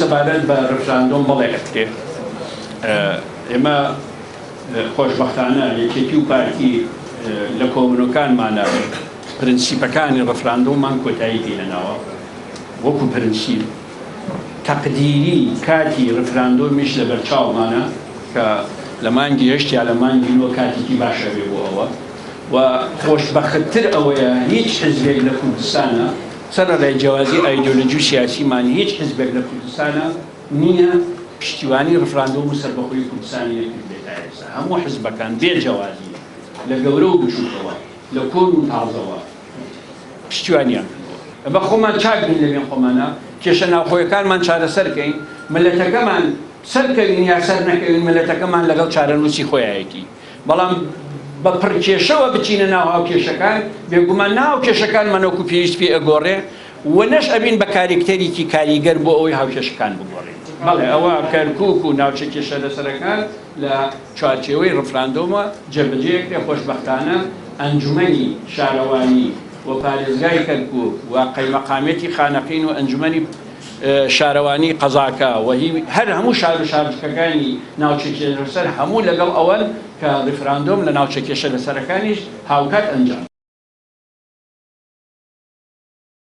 سەبارەت بە ڕفراندۆم بەڵێ ئەکرێ ئێمە خۆشبەختانە یەکێتی و پارتی لە کۆمنۆکانمانە پرینسیپەکانی ڕفراندۆمان کۆتایی پێهێناوە وەکو پرینسیپ تەقدیری کاتی ڕفراندۆمیش لە بەرچاومانە کە لە مانگی هەشت یا لە مانگی نۆ کاتێکی باشە بێ بۆ ئەوە و خۆشبەختتر ئەوەیە هیچ حزبێک لە کوردستانە سەر ڕای جیاوازی ئایدۆلۆژی و سیاسیمان هیچ حزبێک لە کوردستانە نییە پشتیوانی ڕفراندۆم و سەربەخۆیی کوردستانی نەکرد بێتە ئێستا هەموو حزبەکان بێ جیاوازی لە گەورە و بچووکەوە لە کۆن و تازەوە پشتیوانیان کردووە بە خۆمان چاک بین لەبێن خۆمانە کێشە ناوخۆیەکانمان چارەسەرکەین ملەتەکەمان سەرکەوین یا سەر نەکەوین ملەتەکەمان لەگەڵ چارەنووسی خۆیایەتی بەڵام بە پڕکێشەوە بچینە ناو هاوکێشەکان بێگومان ناو کێشەکانمان وەکو پێویست پێ ئەگۆڕێ و نەش ئەبین بە کاریکتەرێکی کاریگەر بۆ ئەوەی هاوکێشەکان بگۆڕێت بەڵێ ئەوە کەرکووک و ناوچە کێشە لەسەرەکان لە چوارچێوەی ڕفراندۆمە جێبەجێکرێ خۆشبەختانە ئەنجومەنی شارەوانی و پارێزگای کەرکووک و قەیمەقامێتی خانەقین و ئەنجومەنی شارەوانی قەزاکە و هەر هەموو شار و شارچکەکانی ناوچە کێشە لەسەر هەموو لەگەڵ ئەوەن کە ڕفراندۆم لە ناوچە کێشە لەسەرەکانیش هاوکات ئەنجام